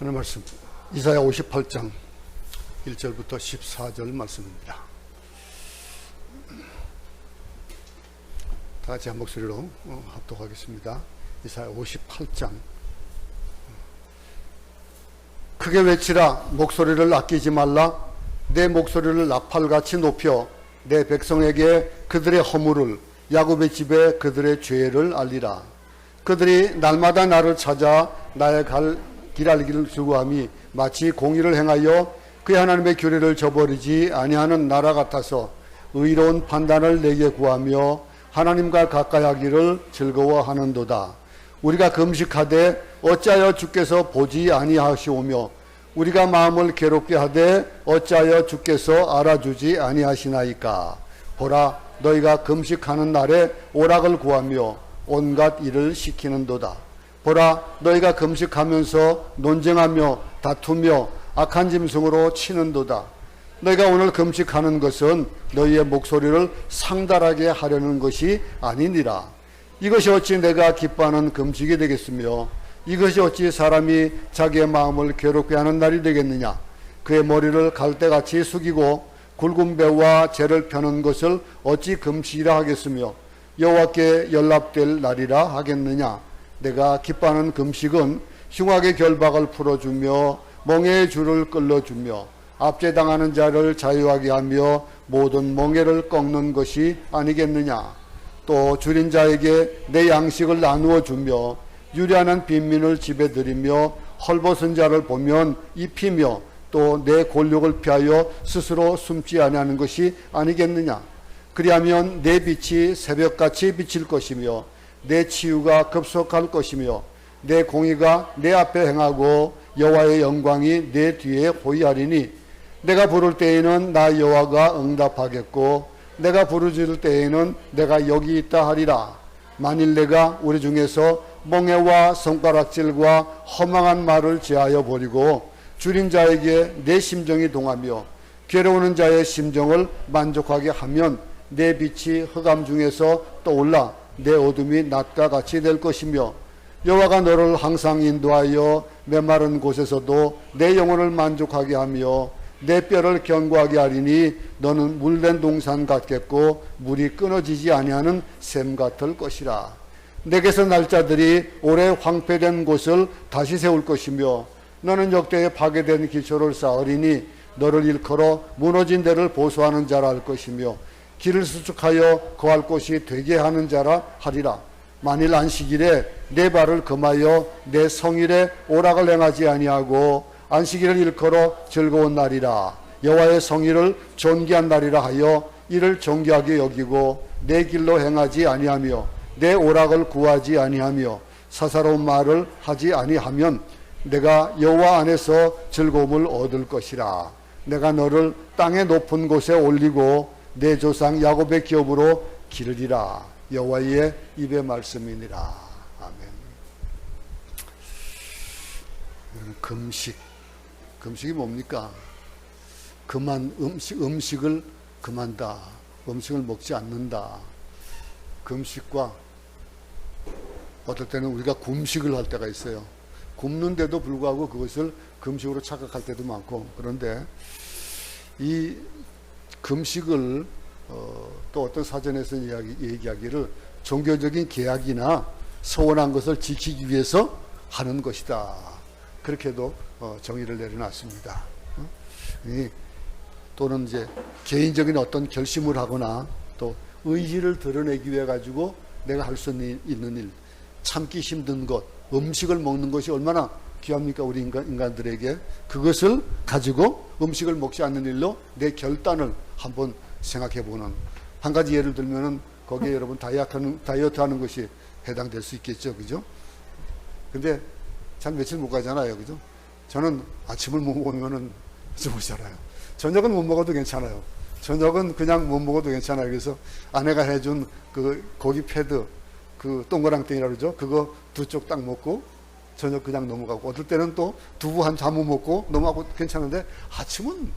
하는 말씀 이사야 58장 1절부터 14절 말씀입니다. 다 같이 한 목소리로 합독하겠습니다. 이사야 58장. 크게 외치라. 목소리를 아끼지 말라. 내 목소리를 나팔같이 높여 내 백성에게 그들의 허물을, 야곱의 집에 그들의 죄를 알리라. 그들이 날마다 나를 찾아 나의 길 알기를 추구함이 마치 공의를 행하여 그의 하나님의 규례를 저버리지 아니하는 나라 같아서 의로운 판단을 내게 구하며 하나님과 가까이 하기를 즐거워하는도다. 우리가 금식하되 어찌하여 주께서 보지 아니하시오며 우리가 마음을 괴롭게 하되 어찌하여 주께서 알아주지 아니하시나이까. 보라, 너희가 금식하는 날에 오락을 구하며 온갖 일을 시키는도다. 보라, 너희가 금식하면서 논쟁하며 다투며 악한 짐승으로 치는도다. 너희가 오늘 금식하는 것은 너희의 목소리를 상달하게 하려는 것이 아니니라. 이것이 어찌 내가 기뻐하는 금식이 되겠으며 이것이 어찌 사람이 자기의 마음을 괴롭게 하는 날이 되겠느냐. 그의 머리를 갈대같이 숙이고 굵은 배와 재를 펴는 것을 어찌 금식이라 하겠으며 여호와께 연락될 날이라 하겠느냐. 내가 기뻐하는 금식은 흉악의 결박을 풀어주며 멍에의 줄을 끌어주며 압제당하는 자를 자유하게 하며 모든 멍에를 꺾는 것이 아니겠느냐. 또 줄인 자에게 내 양식을 나누어 주며 유리하는 빈민을 집에 들이며 헐벗은 자를 보면 입히며 또 내 권력을 피하여 스스로 숨지 아니하는 것이 아니겠느냐. 그리하면 내 빛이 새벽같이 비칠 것이며 내 치유가 급속할 것이며 내 공의가 내 앞에 행하고 여호와의 영광이 내 뒤에 호위하리니 내가 부를 때에는 나 여호와가 응답하겠고 내가 부르짖을 때에는 내가 여기 있다 하리라. 만일 내가 우리 중에서 멍에와 손가락질과 허망한 말을 제하여 버리고 줄인 자에게 내 심정이 동하며 괴로우는 자의 심정을 만족하게 하면 내 빛이 흑암 중에서 떠올라 내 어둠이 낮과 같이 될 것이며 여호와가 너를 항상 인도하여 메마른 곳에서도 내 영혼을 만족하게 하며 내 뼈를 견고하게 하리니 너는 물된 동산 같겠고 물이 끊어지지 아니하는 샘 같을 것이라. 내게서 날 자들이 오래 황폐된 곳을 다시 세울 것이며 너는 역대에 파괴된 기초를 쌓으리니 너를 일컬어 무너진 데를 보수하는 자라 할 것이며 길을 수축하여 거할 곳이 되게 하는 자라 하리라. 만일 안식일에 내 발을 금하여 내 성일에 오락을 행하지 아니하고 안식일을 일컬어 즐거운 날이라 여호와의 성일을 존귀한 날이라 하여 이를 존귀하게 여기고 내 길로 행하지 아니하며 내 오락을 구하지 아니하며 사사로운 말을 하지 아니하면 내가 여호와 안에서 즐거움을 얻을 것이라. 내가 너를 땅의 높은 곳에 올리고 내 조상 야곱의 기업으로 기르리라. 여호와의 입의 말씀이니라. 아멘. 금식이 뭡니까? 음식을 금한다. 음식을 먹지 않는다. 금식과 어떨 때는 우리가 굶식을 할 때가 있어요. 굶는데도 불구하고 그것을 금식으로 착각할 때도 많고, 그런데 이 금식을 또 어떤 사전에서 얘기하기를 종교적인 계약이나 서원한 것을 지키기 위해서 하는 것이다. 그렇게도 정의를 내려놨습니다. 또는 이제 개인적인 어떤 결심을 하거나 또 의지를 드러내기 위해 가지고 내가 할 수 있는 일, 참기 힘든 것, 음식을 먹는 것이 얼마나 귀합니까? 우리 인간들에게. 그것을 가지고 음식을 먹지 않는 일로 내 결단을 한번 생각해보는, 한 가지 예를 들면은 거기에 여러분 다이어트 하는 것이 해당될 수 있겠죠. 그죠? 근데 참 며칠 못 가잖아요. 그죠? 저는 아침을 못 먹으면은 못 살아요. 저녁은 못 먹어도 괜찮아요. 저녁은 그냥 못 먹어도 괜찮아요. 그래서 아내가 해준 그 고기 패드, 그 동그랑땡이라고 그러죠. 그거 두 쪽 딱 먹고 저녁 그냥 넘어가고, 어떨 때는 또 두부 한 자무 먹고 넘어가고 괜찮은데 아침은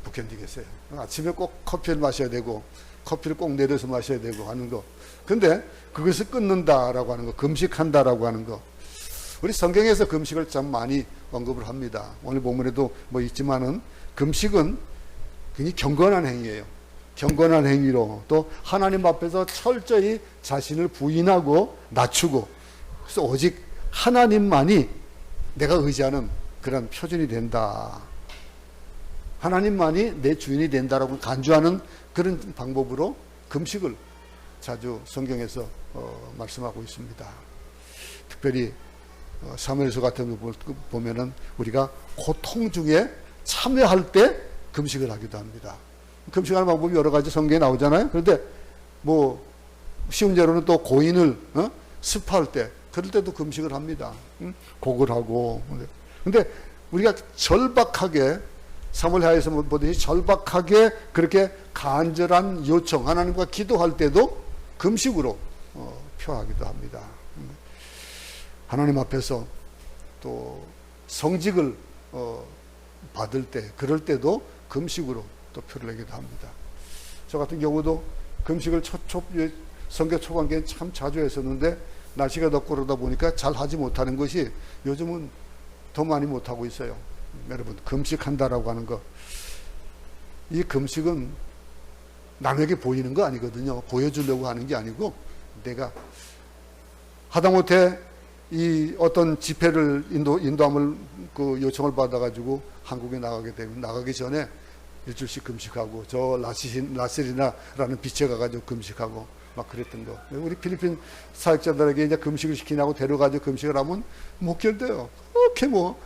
못 견디겠어요. 아침에 꼭 커피를 마셔야 되고 커피를 꼭 내려서 마셔야 되고 하는 거. 근데 그것을 끊는다라고 하는 거, 금식한다라고 하는 거. 우리 성경에서 금식을 참 많이 언급을 합니다. 오늘 본문에도 뭐 있지만은 금식은 굉장히 경건한 행위예요. 경건한 행위로 또 하나님 앞에서 철저히 자신을 부인하고 낮추고, 그래서 오직 하나님만이 내가 의지하는 그런 표준이 된다. 하나님만이 내 주인이 된다라고 간주하는 그런 방법으로 금식을 자주 성경에서 말씀하고 있습니다. 특별히 사무엘서 같은 거 보면은 우리가 고통 중에 참여할 때 금식을 하기도 합니다. 금식하는 방법이 여러 가지 성경에 나오잖아요. 그런데 뭐 쉬운 예로는 또 고인을 습할 때, 그럴 때도 금식을 합니다. 곡을 하고. 근데 우리가 절박하게, 사무엘하에서 보듯이 절박하게 그렇게 간절한 요청, 하나님과 기도할 때도 금식으로 표하기도 합니다. 하나님 앞에서 또 성직을 받을 때, 그럴 때도 금식으로 또 표를 내기도 합니다. 저 같은 경우도 금식을 선교 초반기엔 참 자주 했었는데 날씨가 덥고 그러다 보니까 잘 하지 못하는 것이 요즘은 더 많이 못하고 있어요. 여러분, 금식한다라고 하는 거, 이 금식은 남에게 보이는 거 아니거든요. 보여주려고 하는 게 아니고, 내가 하다못해 이 어떤 집회를 인도함을 그 요청을 받아가지고 한국에 나가게 되면 나가기 전에 일주일씩 금식하고, 저 라스리나라는 비치에 가가지고 금식하고 막 그랬던 거. 우리 필리핀 사역자들에게 이제 금식을 시키냐고 데려가지고 금식을 하면 못 견뎌요. 이렇게 뭐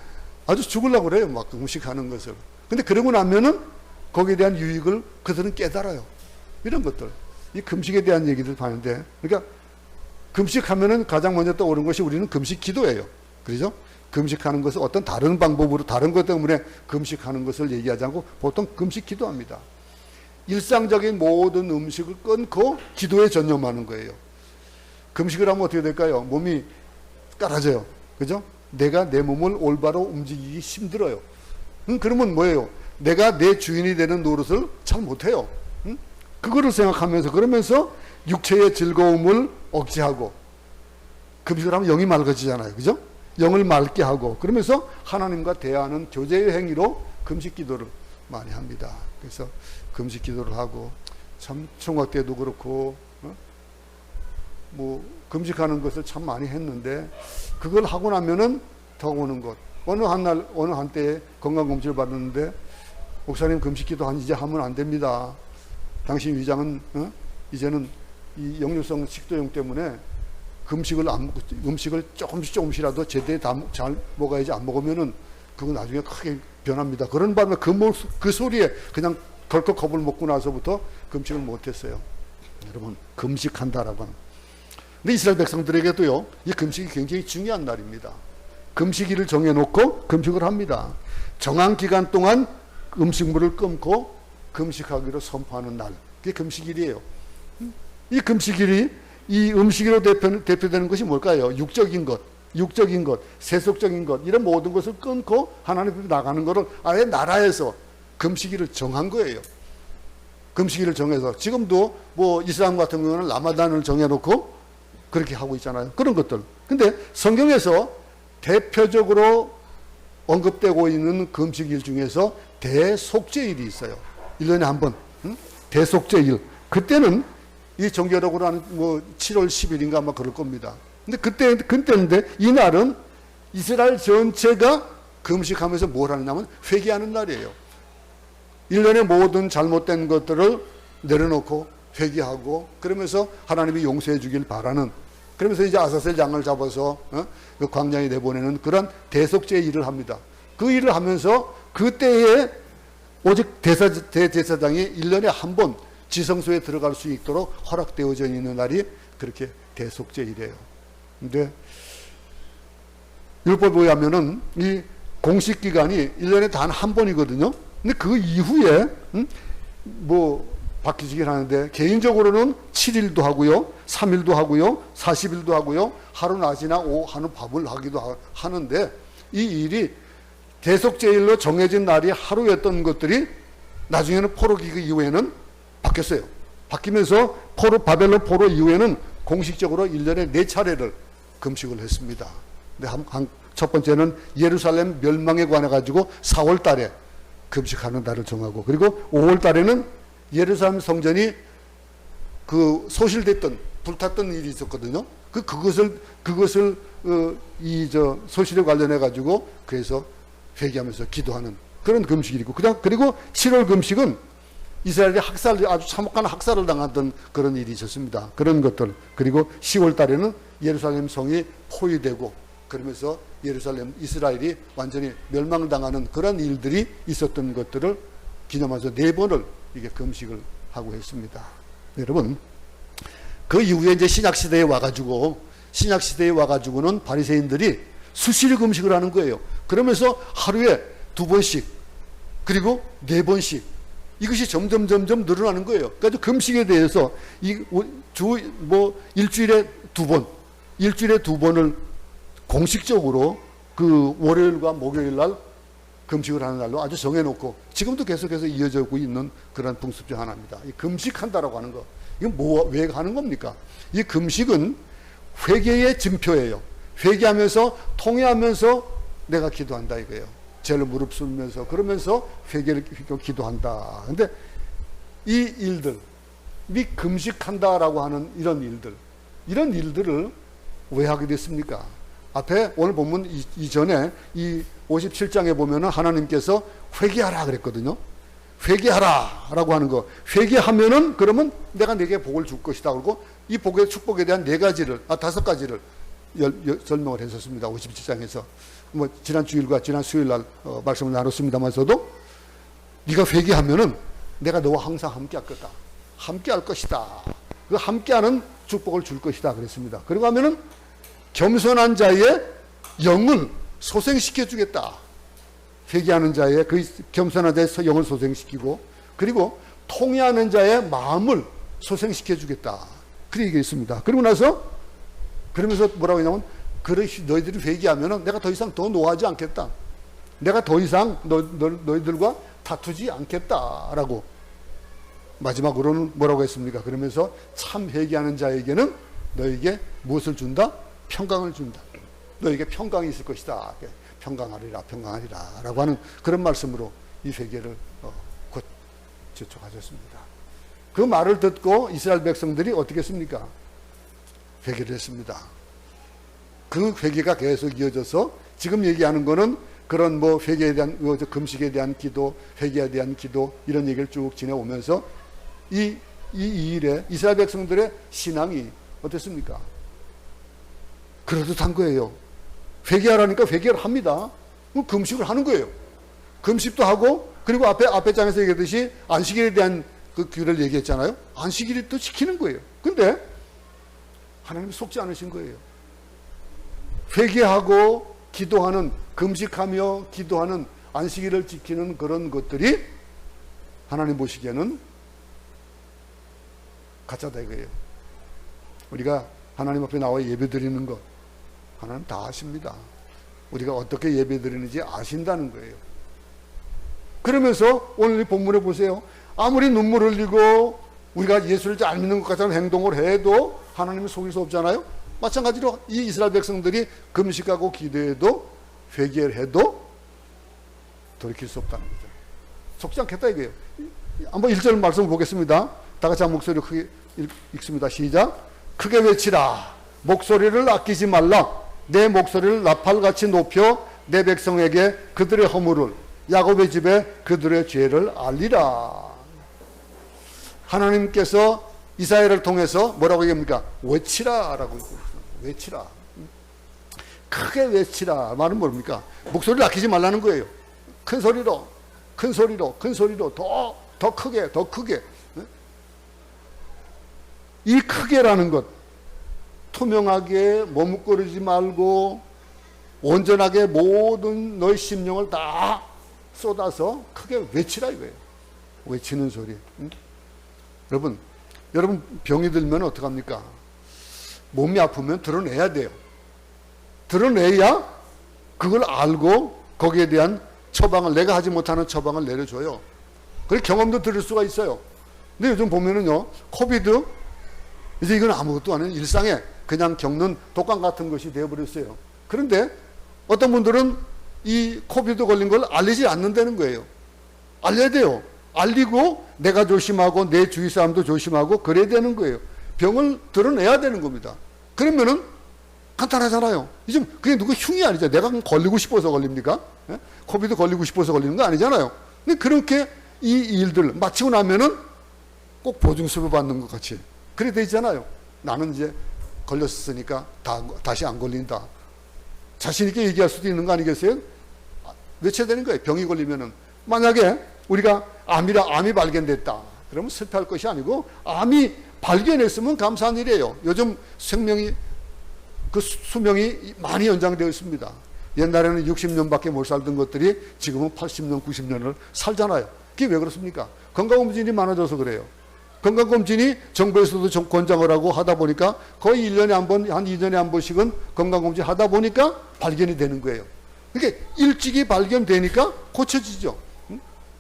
아주 죽으려고 그래요. 막 금식하는 것을. 근데 그러고 나면은 거기에 대한 유익을 그들은 깨달아요. 이런 것들. 이 금식에 대한 얘기들 하는데, 그러니까 금식하면은 가장 먼저 떠오르는 것이 우리는 금식 기도예요. 그렇죠? 금식하는 것을 어떤 다른 방법으로, 다른 것 때문에 금식하는 것을 얘기하지 않고 보통 금식 기도합니다. 일상적인 모든 음식을 끊고 기도에 전념하는 거예요. 금식을 하면 어떻게 될까요? 몸이 깔아져요. 그죠? 내가 내 몸을 올바로 움직이기 힘들어요. 그러면 뭐예요? 내가 내 주인이 되는 노릇을 잘 못해요. 그거를 생각하면서, 그러면서 육체의 즐거움을 억제하고, 금식을 하면 영이 맑아지잖아요. 그죠? 영을 맑게 하고, 그러면서 하나님과 대화하는 교제의 행위로 금식 기도를 많이 합니다. 그래서 금식 기도를 하고, 참 총각 때도 그렇고 뭐 금식하는 것을 참 많이 했는데, 그걸 하고 나면은 더 오는 것. 어느 한때에 건강검진을 받았는데, 목사님 금식 기도 이제 하면 안 됩니다. 당신 위장은 이제는 이 역류성 식도염 때문에 음식을 조금씩이라도 제대로 잘 먹어야지, 안 먹으면은 그거 나중에 크게 변합니다. 그런 바람에 그 소리에 그냥 덜컥 겁을 먹고 나서부터 금식을 못했어요. 여러분, 금식한다라고 하는. 근데 이스라엘 백성들에게도요, 이 금식이 굉장히 중요한 날입니다. 금식일을 정해놓고 금식을 합니다. 정한 기간 동안 음식물을 끊고 금식하기로 선포하는 날, 그게 금식일이에요. 이 금식일이, 이 음식으로 대표되는 것이 뭘까요? 육적인 것, 세속적인 것, 이런 모든 것을 끊고 하나님 앞에 나가는 것을 아예 나라에서 금식일을 정한 거예요. 금식일을 정해서, 지금도 뭐 이슬람 같은 경우는 라마단을 정해놓고 그렇게 하고 있잖아요. 그런 것들. 근데 성경에서 대표적으로 언급되고 있는 금식일 중에서 대속죄일이 있어요. 1년에 한 번. 대속죄일. 그때는 이 정교적으로 하는 뭐 7월 10일인가 아마 그럴 겁니다. 근데 그때인데 이 날은 이스라엘 전체가 금식하면서 뭘 하느냐면 회개하는 날이에요. 1년의 모든 잘못된 것들을 내려놓고 회개하고, 그러면서 하나님이 용서해 주길 바라는, 그러면서 이제 아사셀 양을 잡아서 그 광야에 내보내는 그런 대속죄 일을 합니다. 그 일을 하면서 그때에 오직 대제사장이 1년에 한 번 지성소에 들어갈 수 있도록 허락되어져 있는 날이 그렇게 대속죄일이에요. 근데 율법에 의하면은 이 공식 기간이 1년에 단 한 번이거든요. 근데 그 이후에 뭐 바뀌시긴 하는데, 개인적으로는 7일도 하고요, 3일도 하고요, 40일도 하고요, 하루 낮이나 하루 밤을 하기도 하는데, 이 일이 대속죄일로 정해진 날이 하루였던 것들이 나중에는 포로 기그 이후에는 바뀌었어요. 바뀌면서 바벨론 포로 이후에는 공식적으로 1년에 4차례를 금식을 했습니다. 근데 첫 번째는 예루살렘 멸망에 관해 가지고 4월 달에 금식하는 날을 정하고, 그리고 5월 달에는 예루살렘 성전이 그 소실됐던, 불탔던 일이 있었거든요. 그것을 소실에 관련해 가지고 그래서 회개하면서 기도하는 그런 금식이고, 그리고 7월 금식은 이스라엘이 아주 참혹한 학살을 당했던 그런 일이 있었습니다. 그런 것들. 그리고 10월 달에는 예루살렘 성이 포위되고, 그러면서 이스라엘이 완전히 멸망을 당하는 그런 일들이 있었던 것들을 기념하면서 4번을 이게 금식을 하고 했습니다. 여러분, 그 이후에 이제 신약시대에 와가지고는 바리새인들이 수시로 금식을 하는 거예요. 그러면서 하루에 2번씩, 그리고 4번씩, 이것이 점점 늘어나는 거예요. 그러니까 금식에 대해서 일주일에 2번을 공식적으로 그 월요일과 목요일 날 금식을 하는 날로 아주 정해놓고 지금도 계속해서 이어지고 있는 그런 풍습 중 하나입니다. 이 금식한다라고 하는 거, 이건 왜 하는 겁니까? 이 금식은 회개의 증표예요. 회개하면서 통회하면서 내가 기도한다 이거예요. 죄를 무릅쓰면서, 그러면서 회개를 기도한다. 근데 이 일들, 이 금식한다라고 하는 이런 일들을 왜 하게 됐습니까? 앞에 오늘 본문 이전에 이 57장에 보면은 하나님께서 회개하라 그랬거든요. 회개하라 라고 하는 거. 회개하면은 그러면 내가 내게 복을 줄 것이다. 그리고 이 복의 축복에 대한 5가지를 설명을 했었습니다. 57장에서. 지난 주일과 지난 수요일 날 말씀을 나눴습니다만서도 네가 회개하면은 내가 너와 항상 함께 할 거다. 함께 할 것이다. 그 함께하는 축복을 줄 것이다. 그랬습니다. 그리고 하면은 겸손한 자의 영을 소생시켜 주겠다. 회개하는 자의 그 겸손한 자의 영을 소생시키고, 그리고 통회하는 자의 마음을 소생시켜 주겠다. 그렇게 얘기했습니다. 그리고 나서 그러면서 뭐라고 했냐면, 너희들이 회개하면은 내가 더 이상 더 노하지 않겠다. 내가 더 이상 너희들과 다투지 않겠다라고 마지막으로는 뭐라고 했습니까? 그러면서 참 회개하는 자에게는 너에게 무엇을 준다? 평강을 준다. 너에게 평강이 있을 것이다. 평강하리라 라고 하는 그런 말씀으로 이 회개를 곧 재촉하셨습니다. 그 말을 듣고 이스라엘 백성들이 어떻게 했습니까? 회개를 했습니다. 그 회개가 계속 이어져서 지금 얘기하는 거는 그런 회개에 대한, 금식에 대한 기도, 회개에 대한 기도, 이런 얘기를 쭉 지내오면서 이 일에 이스라엘 백성들의 신앙이 어땠습니까? 그럴듯한 거예요. 회개하라니까 회개를 합니다. 금식을 하는 거예요. 금식도 하고, 그리고 앞에 장에서 얘기했듯이 안식일에 대한 그 규례를 얘기했잖아요. 안식일을 또 지키는 거예요. 근데 하나님이 속지 않으신 거예요. 회개하고 기도하는, 금식하며 기도하는, 안식일을 지키는 그런 것들이 하나님 보시기에는 가짜다 이거예요. 우리가 하나님 앞에 나와 예배 드리는 것 하나님 다 아십니다. 우리가 어떻게 예배 드리는지 아신다는 거예요. 그러면서 오늘 이 본문에 보세요. 아무리 눈물 흘리고 우리가 예수를 잘 믿는 것 같은 행동을 해도 하나님을 속일 수 없잖아요. 마찬가지로 이 이스라엘 백성들이 금식하고 기도해도 회개를 해도 돌이킬 수 없다는 거죠. 속지 않겠다 이거예요. 한번 1절 말씀을 보겠습니다. 다 같이 한 목소리로 크게 읽습니다. 시작. 크게 외치라. 목소리를 아끼지 말라. 내 목소리를 나팔같이 높여 내 백성에게 그들의 허물을, 야곱의 집에 그들의 죄를 알리라. 하나님께서 이사야를 통해서 뭐라고 얘기합니까? 외치라라고 외치라. 크게 외치라. 말은 뭡니까? 목소리를 아끼지 말라는 거예요. 큰 소리로 더 크게. 이 크게라는 것, 투명하게 머뭇거리지 말고 온전하게 모든 너의 심령을 다 쏟아서 크게 외치라 이거예요. 외치는 소리. 여러분 병이 들면 어떡합니까? 몸이 아프면 드러내야 돼요. 드러내야 그걸 알고 거기에 대한 처방을, 내가 하지 못하는 처방을 내려줘요. 그래서 경험도 들을 수가 있어요. 근데 요즘 보면은요, 코비드, 이제 이건 아무것도 아닌 일상에 그냥 겪는 독감 같은 것이 되어버렸어요. 그런데 어떤 분들은 이 코비드 걸린 걸 알리지 않는다는 거예요. 알려야 돼요. 알리고 내가 조심하고 내 주위 사람도 조심하고 그래야 되는 거예요. 병을 드러내야 되는 겁니다. 그러면은 간단하잖아요. 이제 그게 누구 흉이 아니죠. 내가 걸리고 싶어서 걸립니까? 예? 코비드 걸리고 싶어서 걸리는 거 아니잖아요. 근데 그렇게 이 일들 마치고 나면은 꼭 보증수를 받는 것 같이 그래 되잖아요. 나는 이제 걸렸으니까 다시 안 걸린다. 자신 있게 얘기할 수도 있는 거 아니겠어요? 외쳐야 되는 거예요. 병이 걸리면은. 만약에 우리가 암이 발견됐다. 그러면 슬퍼할 것이 아니고 암이 발견했으면 감사한 일이에요. 요즘 생명이 그 수명이 많이 연장되어 있습니다. 옛날에는 60년밖에 못 살던 것들이 지금은 80년, 90년을 살잖아요. 그게 왜 그렇습니까? 건강검진이 많아져서 그래요. 건강검진이 정부에서도 권장을 하고 하다 보니까 거의 1년에 한 번, 한 2년에 한 번씩은 건강검진 하다 보니까 발견이 되는 거예요. 그러니까 일찍이 발견되니까 고쳐지죠.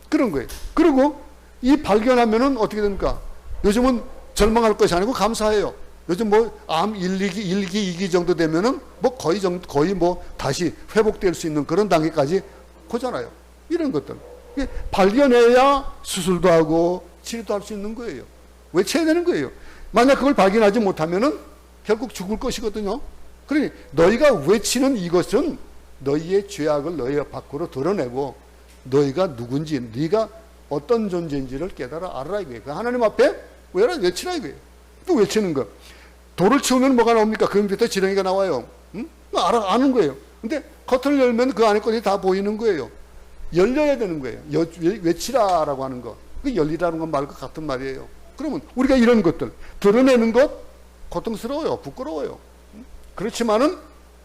그런 거예요. 그리고 이 발견하면은 어떻게 됩니까? 요즘은 절망할 것이 아니고 감사해요. 요즘 뭐 암 1기, 2기 정도 되면은 뭐 거의 뭐 다시 회복될 수 있는 그런 단계까지 고잖아요. 이런 것들. 발견해야 수술도 하고 치료도 할 수 있는 거예요. 외쳐야 되는 거예요. 만약 그걸 발견하지 못하면은 결국 죽을 것이거든요. 그러니 너희가 외치는 이것은 너희의 죄악을 너희 밖으로 드러내고 너희가 누군지, 네가 어떤 존재인지를 깨달아 알아라 이거예요. 하나님 앞에 외치라 이거예요. 또 외치는 거. 돌을 치우면 뭐가 나옵니까? 그 밑에 지렁이가 나와요. 응? 아는 거예요. 근데 커튼을 열면 그 안에 것이 다 보이는 거예요. 열려야 되는 거예요. 외치라라고 하는 거. 그 열리라는 건 말과 같은 말이에요. 그러면 우리가 이런 것들 드러내는 것 고통스러워요. 부끄러워요. 그렇지만은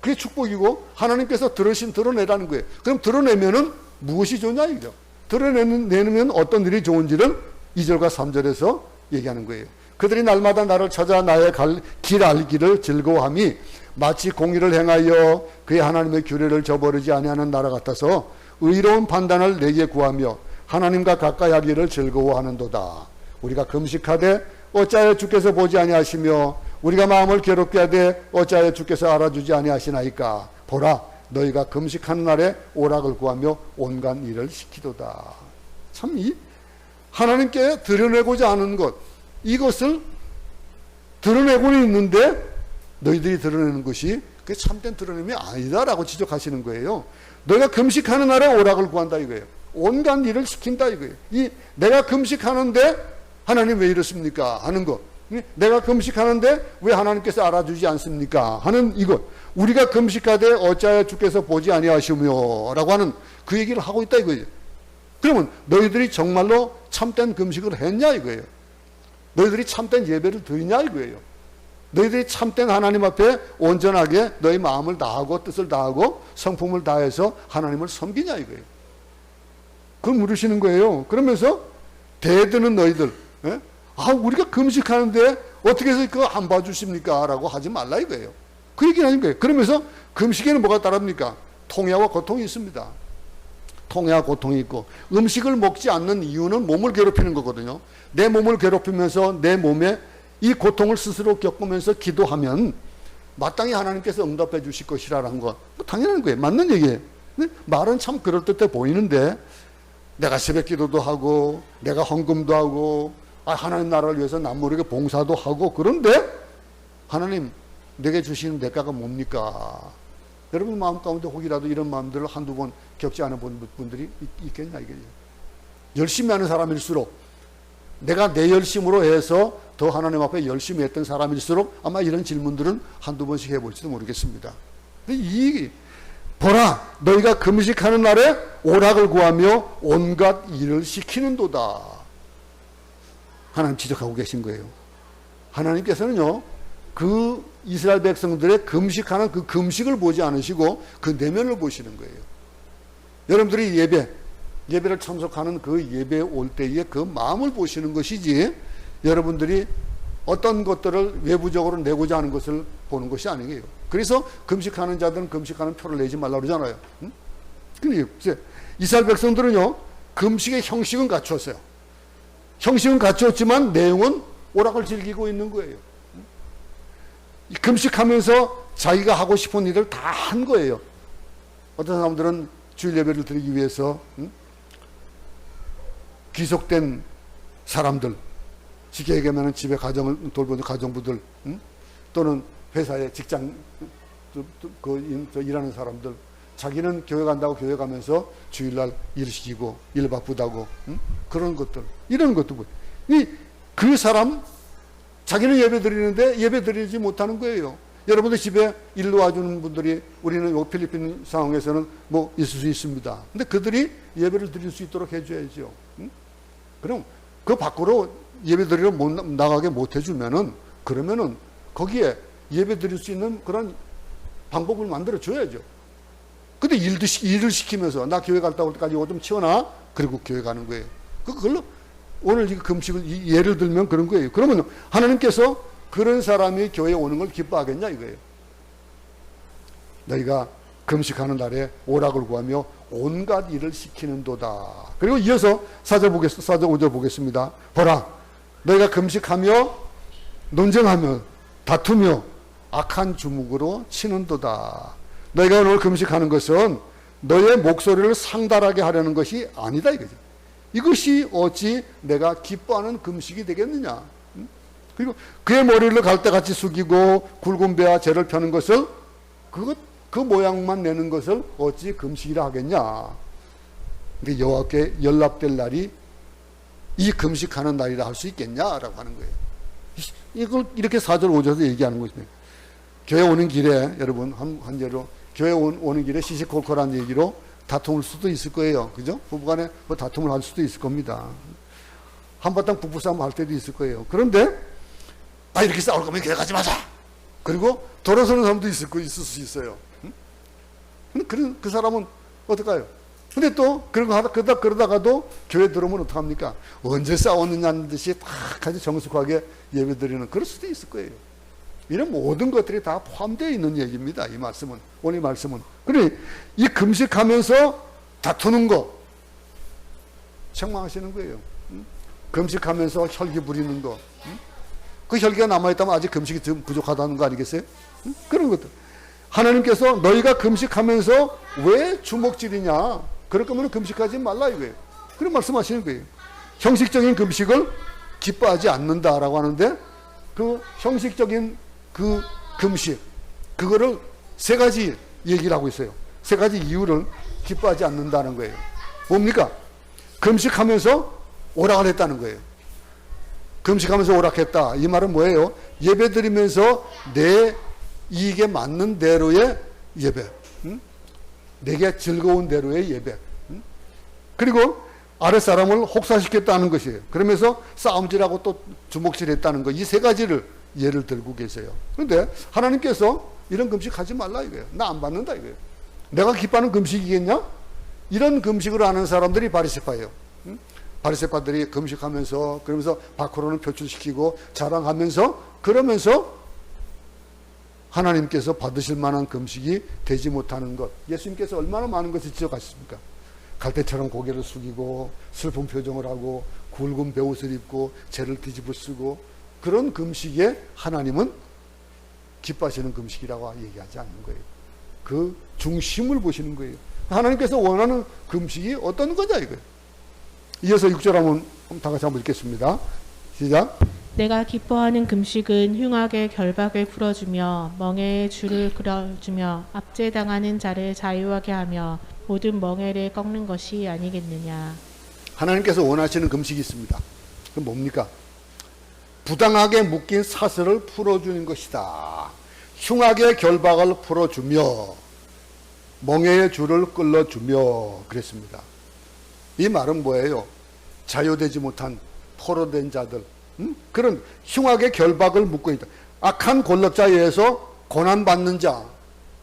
그게 축복이고 하나님께서 드러내라는 거예요. 그럼 드러내면은 무엇이 좋냐 이죠. 드러내면 어떤 일이 좋은지를 2절과 3절에서 얘기하는 거예요. 그들이 날마다 나를 찾아 나의 길 알기를 즐거워함이 마치 공의를 행하여 그의 하나님의 규례를 저버리지 아니하는 나라 같아서 의로운 판단을 내게 구하며 하나님과 가까이 하기를 즐거워하는도다. 우리가 금식하되 어찌하여 주께서 보지 아니하시며 우리가 마음을 괴롭게 하되 어찌하여 주께서 알아주지 아니하시나이까. 보라, 너희가 금식하는 날에 오락을 구하며 온갖 일을 시키도다. 참 이 하나님께 드러내고자 하는 것, 이것을 드러내고는 있는데 너희들이 드러내는 것이 그게 참된 드러냄이 아니다라고 지적하시는 거예요. 너희가 금식하는 날에 오락을 구한다 이거예요. 온갖 일을 시킨다 이거예요. 내가 금식하는데 하나님 왜 이렇습니까? 하는 거. 내가 금식하는데 왜 하나님께서 알아주지 않습니까? 하는 이것. 우리가 금식하되 어찌하여 주께서 보지 아니하시며 라고 하는 그 얘기를 하고 있다 이거예요. 그러면 너희들이 정말로 참된 금식을 했냐 이거예요. 너희들이 참된 예배를 드리냐 이거예요. 너희들이 참된 하나님 앞에 온전하게 너희 마음을 다하고 뜻을 다하고 성품을 다해서 하나님을 섬기냐 이거예요. 그걸 물으시는 거예요. 그러면서 대드는 너희들, 예? 우리가 금식하는데 어떻게 해서 그거 안 봐주십니까? 라고 하지 말라 이거예요. 그 얘기는 하는 거예요. 그러면서 금식에는 뭐가 따릅니까? 통해와 고통이 있습니다. 통해와 고통이 있고, 음식을 먹지 않는 이유는 몸을 괴롭히는 거거든요. 내 몸을 괴롭히면서 내 몸에 이 고통을 스스로 겪으면서 기도하면 마땅히 하나님께서 응답해 주실 것이라는 거 당연한 거예요. 맞는 얘기예요. 근데 말은 참 그럴듯해 보이는데 내가 새벽 기도도 하고 내가 헌금도 하고 하나님 나라를 위해서 남모르게 봉사도 하고 그런데 하나님 내게 주시는 대가가 뭡니까? 여러분 마음 가운데 혹이라도 이런 마음들을 한두 번 겪지 않은 분들이 있겠냐 이거예요. 열심히 하는 사람일수록 내가 내 열심으로 해서 더 하나님 앞에 열심히 했던 사람일수록 아마 이런 질문들은 한두 번씩 해볼지도 모르겠습니다. 근데 보라, 너희가 금식하는 날에 오락을 구하며 온갖 일을 시키는도다. 하나님 지적하고 계신 거예요. 하나님께서는요, 그 이스라엘 백성들의 금식하는 그 금식을 보지 않으시고 그 내면을 보시는 거예요. 여러분들이 예배를 참석하는 그 예배에 올 때의 그 마음을 보시는 것이지 여러분들이 어떤 것들을 외부적으로 내고자 하는 것을 보는 것이 아니에요. 그래서 금식하는 자들은 금식하는 표를 내지 말라고 그러잖아요. 그러니까 이스라엘 백성들은요, 금식의 형식은 갖추었어요. 형식은 갖추었지만 내용은 오락을 즐기고 있는 거예요. 금식하면서 자기가 하고 싶은 일을 다 한 거예요. 어떤 사람들은 주일 예배를 드리기 위해서 귀속된 사람들, 쉽게 얘기하면 집에 가정을 돌보는 가정부들, 또는 회사에 직장 일하는 사람들, 자기는 교회 간다고 교회 가면서 주일날 일 시키고 일 바쁘다고 그런 것들, 이런 것도 그 사람 자기는 예배 드리는데 예배 드리지 못하는 거예요. 여러분들 집에 일로 와주는 분들이 우리는 필리핀 상황에서는 뭐 있을 수 있습니다. 근데 그들이 예배를 드릴 수 있도록 해줘야죠. 그럼 그 밖으로 예배 드리러 나가게 못 해주면은, 그러면은 거기에 예배 드릴 수 있는 그런 방법을 만들어 줘야죠. 근데 일을 시키면서 나 교회 갔다 올 때까지 이거 좀 치워놔. 그리고 교회 가는 거예요. 그걸로 오늘 이 금식을 예를 들면 그런 거예요. 그러면 하나님께서 그런 사람이 교회에 오는 걸 기뻐하겠냐 이거예요. 너희가 금식하는 날에 오락을 구하며 온갖 일을 시키는도다. 그리고 이어서 4절 5절 보겠습니다. 보라, 너희가 금식하며 논쟁하며 다투며 악한 주먹으로 치는도다. 너희가 오늘 금식하는 것은 너의 목소리를 상달하게 하려는 것이 아니다 이거죠. 이것이 어찌 내가 기뻐하는 금식이 되겠느냐. 그리고 그의 머리를 갈대같이 숙이고 굵은 배와 재를 펴는 것을 그 모양만 내는 것을 어찌 금식이라 하겠냐. 근데 여호와께 연락될 날이 이 금식하는 날이라 할 수 있겠냐라고 하는 거예요. 이걸 이렇게 4절 5절에서 얘기하는 것입니다. 교회 오는 길에 여러분 한 예로 교회 오는 길에 시시콜콜한 얘기로 다툼을 수도 있을 거예요. 그죠? 부부간에 뭐 다툼을 할 수도 있을 겁니다. 한바탕 부부싸움 할 때도 있을 거예요. 그런데 이렇게 싸울 거면 교회 가지 마자. 그리고 돌아서는 사람도 있을 수 있어요. 그 사람은 어떨까요? 근데 또 그런 거 그러다가도 교회 들어오면 어떡합니까? 언제 싸웠느냐는 듯이 딱 아주 정숙하게 예배드리는, 그럴 수도 있을 거예요. 이런 모든 것들이 다 포함되어 있는 얘기입니다. 이 말씀은, 오늘 말씀은. 그러니 이 금식하면서 다투는 거 책망하시는 거예요. 금식하면서 혈기 부리는 거, 그 혈기가 남아있다면 아직 금식이 좀 부족하다는 거 아니겠어요? 그런 것들. 하나님께서 너희가 금식하면서 왜 주먹질이냐? 그럴 거면 금식하지 말라 이거예요. 그런 말씀하시는 거예요. 형식적인 금식을 기뻐하지 않는다라고 하는데, 그 형식적인 그 금식, 그거를 세 가지 얘기를 하고 있어요. 세 가지 이유를 기뻐하지 않는다는 거예요. 뭡니까? 금식하면서 오락을 했다는 거예요. 금식하면서 오락했다. 이 말은 뭐예요? 예배 드리면서 내 이익에 맞는 대로의 예배, 내게 즐거운 대로의 예배, 그리고 아랫사람을 혹사시켰다는 것이에요. 그러면서 싸움질하고 또 주먹질했다는 거, 이 세 가지를 예를 들고 계세요. 그런데 하나님께서 이런 금식 하지 말라 이거예요. 나 안 받는다 이거예요. 내가 기뻐하는 금식이겠냐? 이런 금식을 하는 사람들이 바리새파예요. 바리새파들이 금식하면서, 그러면서 밖으로는 표출시키고 자랑하면서, 그러면서 하나님께서 받으실 만한 금식이 되지 못하는 것. 예수님께서 얼마나 많은 것을 지적하셨습니까? 갈대처럼 고개를 숙이고 슬픈 표정을 하고 굵은 베옷을 입고 재를 뒤집어 쓰고, 그런 금식에 하나님은 기뻐하시는 금식이라고 얘기하지 않는 거예요. 그 중심을 보시는 거예요. 하나님께서 원하는 금식이 어떤 거냐 이거예요. 이어서 6절 한번 다 같이 한번 읽겠습니다. 시작. 내가 기뻐하는 금식은 흉악의 결박을 풀어주며 멍에의 줄을 끌어주며 압제당하는 자를 자유하게 하며 모든 멍에를 꺾는 것이 아니겠느냐. 하나님께서 원하시는 금식이 있습니다. 그건 뭡니까? 부당하게 묶인 사슬을 풀어주는 것이다. 흉악의 결박을 풀어주며 멍에의 줄을 끌어주며 그랬습니다. 이 말은 뭐예요? 자유되지 못한 포로된 자들, 그런 흉악의 결박을 묶고 있다. 악한 권력자에 의해서 고난받는 자,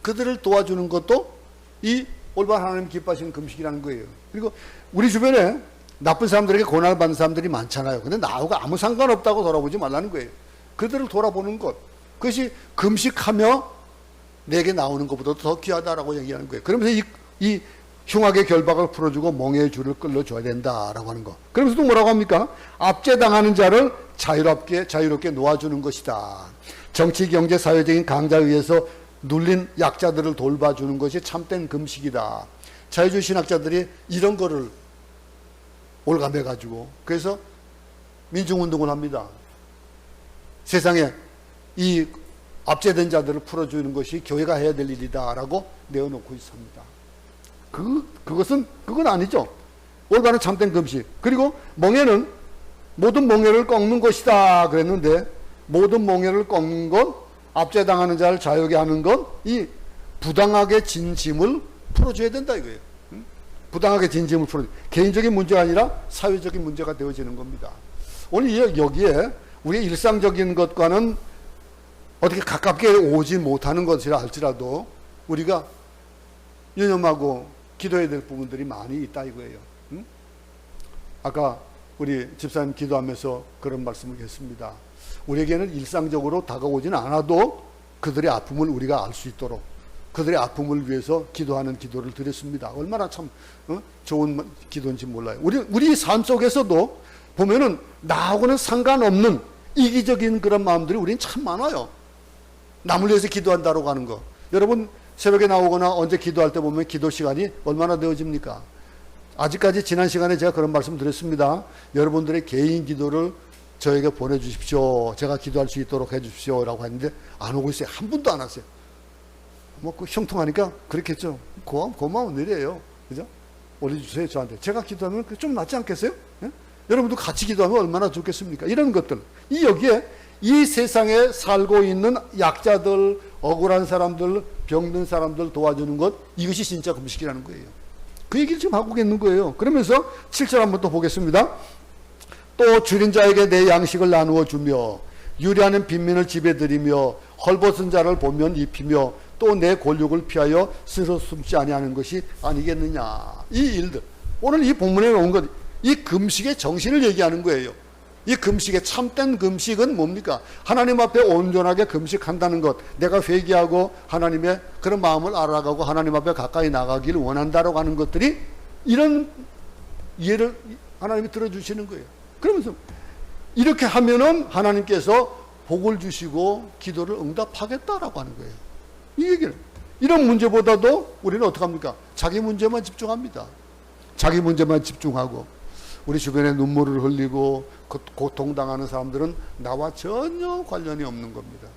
그들을 도와주는 것도 이 올바른 하나님 기뻐하시는 금식이라는 거예요. 그리고 우리 주변에 나쁜 사람들에게 고난을 받는 사람들이 많잖아요. 근데 나하고 아무 상관없다고 돌아보지 말라는 거예요. 그들을 돌아보는 것, 그것이 금식하며 내게 나오는 것보다 더 귀하다라고 얘기하는 거예요. 그러면서 이 흉악의 결박을 풀어주고 멍에의 줄을 끌어줘야 된다라고 하는 거. 그러면서 또 뭐라고 합니까? 압제당하는 자를 자유롭게 놓아주는 것이다. 정치, 경제, 사회적인 강자에 의해서 눌린 약자들을 돌봐주는 것이 참된 금식이다. 자유주의 신학자들이 이런 거를 올가매가지고 그래서 민중운동을 합니다. 세상에 이 압제된 자들을 풀어주는 것이 교회가 해야 될 일이다라고 내어놓고 있습니다. 그건 아니죠. 올바른 참된 금식. 그리고 멍에는 모든 멍에를 꺾는 것이다 그랬는데, 모든 멍에를 꺾는 것, 압제당하는 자를 자유하게 하는 것, 이 부당하게 진 짐을 풀어줘야 된다 이거예요. 부당하게 진 짐을 풀어줘. 개인적인 문제가 아니라 사회적인 문제가 되어지는 겁니다. 오늘 여기에 우리의 일상적인 것과는 어떻게 가깝게 오지 못하는 것이라 할지라도 우리가 유념하고 기도해야 될 부분들이 많이 있다 이거예요. 아까 우리 집사님 기도하면서 그런 말씀을 했습니다. 우리에게는 일상적으로 다가오지는 않아도 그들의 아픔을 우리가 알 수 있도록 그들의 아픔을 위해서 기도하는 기도를 드렸습니다. 얼마나 참 좋은 기도인지 몰라요. 우리 삶 속에서도 보면은 나하고는 상관없는 이기적인 그런 마음들이 우리는 참 많아요. 남을 위해서 기도한다고 하는 거. 여러분 새벽에 나오거나 언제 기도할 때 보면 기도 시간이 얼마나 되어집니까? 아직까지 지난 시간에 제가 그런 말씀 드렸습니다. 여러분들의 개인 기도를 저에게 보내주십시오. 제가 기도할 수 있도록 해주십시오. 라고 했는데 안 오고 있어요. 한 분도 안 왔어요. 그 형통하니까 그렇겠죠. 고마운 일이에요. 그죠? 올려주세요. 저한테. 제가 기도하면 좀 낫지 않겠어요? 예? 여러분도 같이 기도하면 얼마나 좋겠습니까? 이런 것들. 여기에 이 세상에 살고 있는 약자들, 억울한 사람들, 병든 사람들 도와주는 것, 이것이 진짜 금식이라는 거예요. 그 얘기를 지금 하고 있는 거예요. 그러면서 7절 한번 또 보겠습니다. 또 줄인 자에게 내 양식을 나누어 주며 유리하는 빈민을 집에 들이며 헐벗은 자를 보면 입히며 또 내 권력을 피하여 스스로 숨지 아니하는 것이 아니겠느냐. 이 일들, 오늘 이 본문에 나온 것, 이 금식의 정신을 얘기하는 거예요. 이 금식의 참된 금식은 뭡니까? 하나님 앞에 온전하게 금식한다는 것, 내가 회개하고 하나님의 그런 마음을 알아가고 하나님 앞에 가까이 나가기를 원한다라고 하는 것들이, 이런 이해를 하나님이 들어주시는 거예요. 그러면서 이렇게 하면은 하나님께서 복을 주시고 기도를 응답하겠다라고 하는 거예요. 이 얘기를. 이런 문제보다도 우리는 어떻게 합니까? 자기 문제만 집중합니다. 자기 문제만 집중하고 우리 주변에 눈물을 흘리고 고통당하는 사람들은 나와 전혀 관련이 없는 겁니다.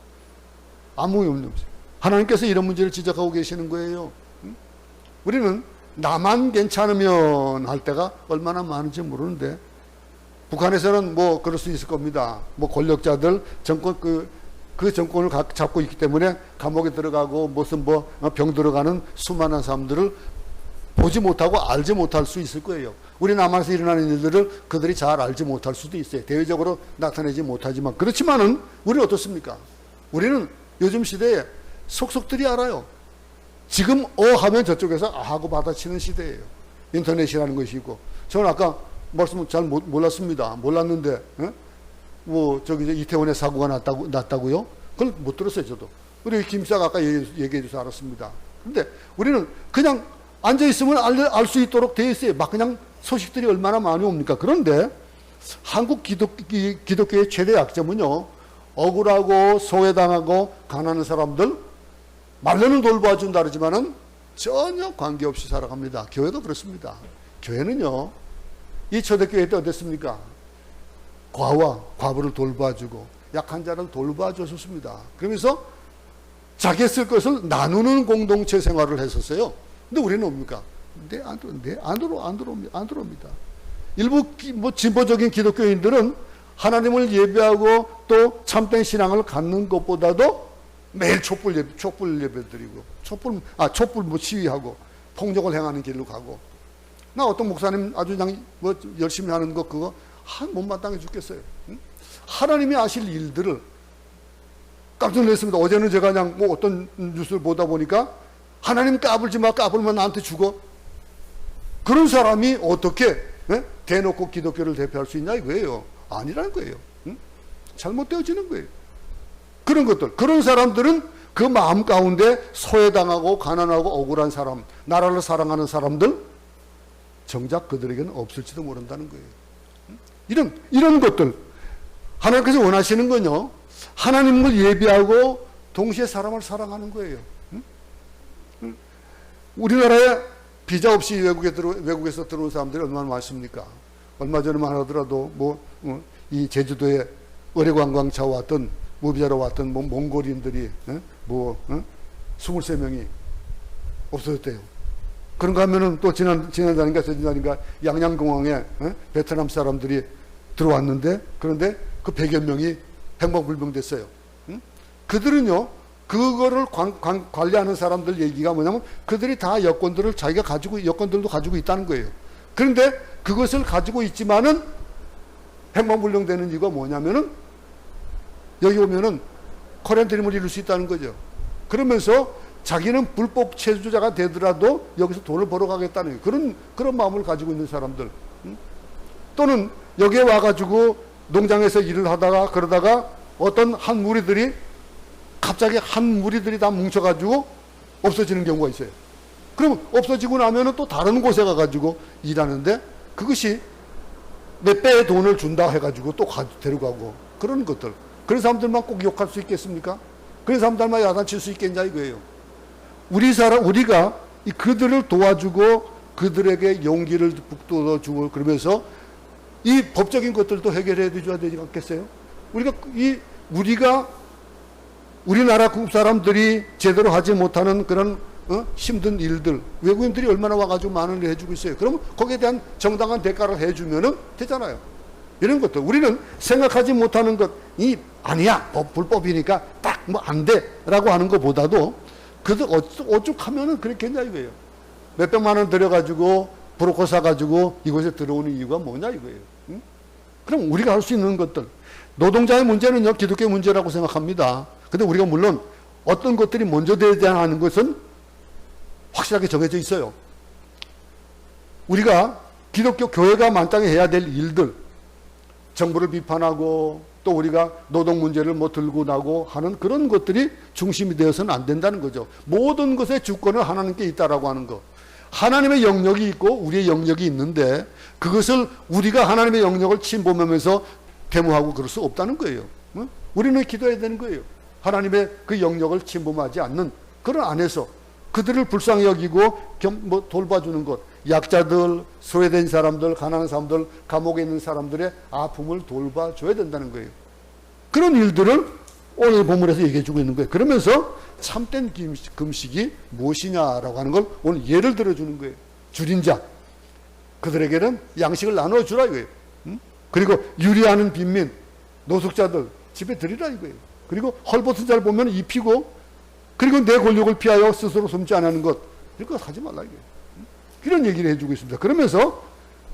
아무 의미 없어요. 하나님께서 이런 문제를 지적하고 계시는 거예요. 우리는 나만 괜찮으면 할 때가 얼마나 많은지 모르는데, 북한에서는 뭐 그럴 수 있을 겁니다. 뭐 권력자들 정권 그 정권을 잡고 있기 때문에 감옥에 들어가고 무슨 병 들어가는 수많은 사람들을 보지 못하고 알지 못할 수 있을 거예요. 우리 남한에서 일어나는 일들을 그들이 잘 알지 못할 수도 있어요. 대외적으로 나타내지 못하지만. 그렇지만은 우리는 어떻습니까? 우리는 요즘 시대에 속속들이 알아요. 지금 하면 저쪽에서 하고 받아치는 시대예요. 인터넷이라는 것이 있고. 저는 아까 말씀을 잘 몰랐습니다. 몰랐는데 저기 이태원에 사고가 났다고요? 그걸 못 들었어요. 저도. 우리 김씨가 아까 얘기해 줘서 알았습니다. 근데 우리는 그냥 앉아있으면 알 수 있도록 되어 있어요. 막 그냥 소식들이 얼마나 많이 옵니까? 그런데 한국 기독교의 최대 약점은요, 억울하고 소외당하고 가난한 사람들 말로는 돌봐준다 그러지만은 전혀 관계없이 살아갑니다. 교회도 그렇습니다. 교회는요, 이 초대교회 때 어땠습니까? 과와 과부를 돌봐주고 약한 자를 돌봐줬습니다. 그러면서 자기 쓸 것을 나누는 공동체 생활을 했었어요. 근데 우리는 뭡니까? 안 들어옵니다. 일부 진보적인 기독교인들은 하나님을 예배하고 또 참된 신앙을 갖는 것보다도 매일 촛불 예배 드리고 촛불 시위하고 폭력을 행하는 길로 가고, 나 어떤 목사님 아주 그냥 열심히 하는 거 그거 못마땅해 죽겠어요. 응? 하나님이 아실 일들을 깜짝 놀랐습니다. 어제는 제가 그냥 어떤 뉴스를 보다 보니까 하나님 까불지 마, 까불면 나한테 죽어. 그런 사람이 어떻게 대놓고 기독교를 대표할 수 있냐 이거예요. 아니라는 거예요. 응? 잘못되어지는 거예요. 그런 것들, 그런 사람들은 그 마음 가운데 소외당하고 가난하고 억울한 사람, 나라를 사랑하는 사람들, 정작 그들에게는 없을지도 모른다는 거예요. 이런 것들, 하나님께서 원하시는 건요, 하나님을 예배하고 동시에 사람을 사랑하는 거예요. 우리나라에 비자 없이 외국에서 들어온 사람들이 얼마나 많습니까? 얼마 전에만 하더라도 이 제주도에 어뢰관광차 왔던 무비자로 왔던 몽골인들이 23명이 없어졌대요. 그런가 하면은 또 지난달인가 저지난달인가 양양공항에 베트남 사람들이 들어왔는데, 그런데 그 100여 명이 행방불명됐어요. 그들은요, 그거를 관리하는 사람들 얘기가 뭐냐면 그들이 다 여권들도 가지고 있다는 거예요. 그런데 그것을 가지고 있지만은 행방불명되는 이유가 뭐냐면은 여기 오면은 커렌트림을 이룰 수 있다는 거죠. 그러면서 자기는 불법 체류자가 되더라도 여기서 돈을 벌어가겠다는 그런 마음을 가지고 있는 사람들, 또는 여기에 와가지고 농장에서 일을 하다가 그러다가 어떤 한 무리들이 갑자기 다 뭉쳐가지고 없어지는 경우가 있어요. 그럼 없어지고 나면은 또 다른 곳에 가가지고 일하는데 그것이 몇 배의 돈을 준다 해가지고 또 데려가고 그런 것들. 그런 사람들만 꼭 욕할 수 있겠습니까? 그런 사람들만 야단칠 수 있겠냐 이거예요. 우리가 그들을 도와주고 그들에게 용기를 북돋아주고 그러면서 이 법적인 것들도 해결해 줘야 되지 않겠어요? 우리나라 국 사람들이 제대로 하지 못하는 그런 힘든 일들, 외국인들이 얼마나 와가지고 많은 일을 해주고 있어요. 그러면 거기에 대한 정당한 대가를 해주면은 되잖아요. 이런 것들. 우리는 생각하지 못하는 것이 아니야. 불법이니까 딱 안 돼. 라고 하는 것보다도 그들 오죽하면은 그렇겠냐 이거예요. 몇백만 원 들여가지고 브로커 사가지고 이곳에 들어오는 이유가 뭐냐 이거예요. 응? 그럼 우리가 할 수 있는 것들. 노동자의 문제는요, 기독교의 문제라고 생각합니다. 근데 우리가 물론 어떤 것들이 먼저 되어야 하는 것은 확실하게 정해져 있어요. 우리가 기독교 교회가 마땅히 해야 될 일들, 정부를 비판하고 또 우리가 노동 문제를 들고 나고 하는 그런 것들이 중심이 되어서는 안 된다는 거죠. 모든 것의 주권은 하나님께 있다라고 하는 거. 하나님의 영역이 있고 우리의 영역이 있는데 그것을 우리가 하나님의 영역을 침범하면서 데모하고 그럴 수 없다는 거예요. 우리는 기도해야 되는 거예요. 하나님의 그 영역을 침범하지 않는 그런 안에서 그들을 불쌍히 여기고 돌봐주는 것, 약자들, 소외된 사람들, 가난한 사람들, 감옥에 있는 사람들의 아픔을 돌봐줘야 된다는 거예요. 그런 일들을 오늘 본문에서 얘기해주고 있는 거예요. 그러면서 참된 금식이 무엇이냐라고 하는 걸 오늘 예를 들어주는 거예요. 줄인 자, 그들에게는 양식을 나눠주라 이거예요. 그리고 유리하는 빈민, 노숙자들 집에 들이라 이거예요. 그리고 헐벗은 자를 보면 입히고, 그리고 내 권력을 피하여 스스로 숨지 않는 것, 이런 거 하지 말라 이거예요. 이런 얘기를 해주고 있습니다. 그러면서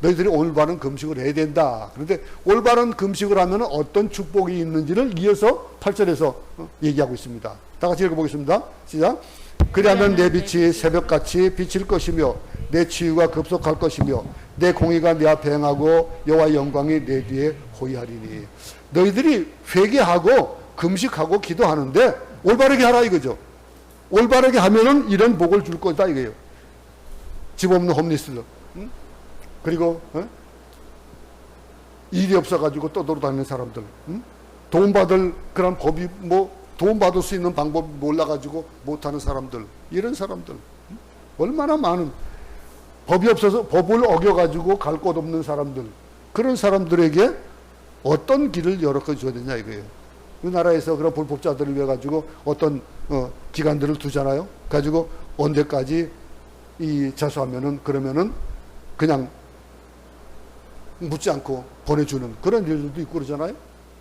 너희들이 올바른 금식을 해야 된다. 그런데 올바른 금식을 하면 어떤 축복이 있는지를 이어서 8절에서 얘기하고 있습니다. 다 같이 읽어보겠습니다. 시작. 그리하면 내 빛이 새벽같이 비칠 것이며 내 치유가 급속할 것이며 내 공의가 내 앞에 행하고 여호와의 영광이 내 뒤에 호위하리니. 너희들이 회개하고 금식하고 기도하는데 올바르게 하라 이거죠. 올바르게 하면은 이런 복을 줄 거다 이거예요. 집 없는 홈리스들, 그리고 일이 없어가지고 떠돌아다니는 사람들, 돈 받을 그런 법이 돈 받을 수 있는 방법이 몰라가지고 못하는 사람들, 이런 사람들, 얼마나 많은 법이 없어서 법을 어겨가지고 갈 곳 없는 사람들, 그런 사람들에게 어떤 길을 열어줘 줘야 되냐 이거예요. 우리나라에서 그런 불법자들을 위해 가지고 어떤 기관들을 두잖아요. 가지고 언제까지 자수하면은 그러면은 그냥 묻지 않고 보내주는 그런 일들도 있고 그러잖아요.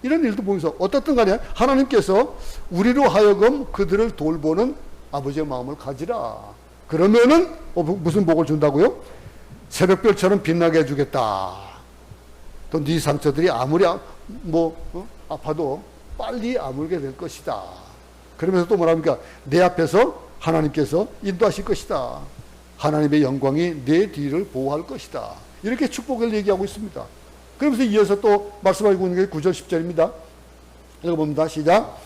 이런 일도 보면서 어떻든 간에 하나님께서 우리로 하여금 그들을 돌보는 아버지의 마음을 가지라. 그러면은 무슨 복을 준다고요? 새벽별처럼 빛나게 해주겠다. 또 네 상처들이 아무리 아파도 빨리 아물게 될 것이다. 그러면서 또 뭐랍니까? 내 앞에서 하나님께서 인도하실 것이다. 하나님의 영광이 내 뒤를 보호할 것이다. 이렇게 축복을 얘기하고 있습니다. 그러면서 이어서 또 말씀하고 있는 게 9절 10절입니다. 읽어봅니다. 시작.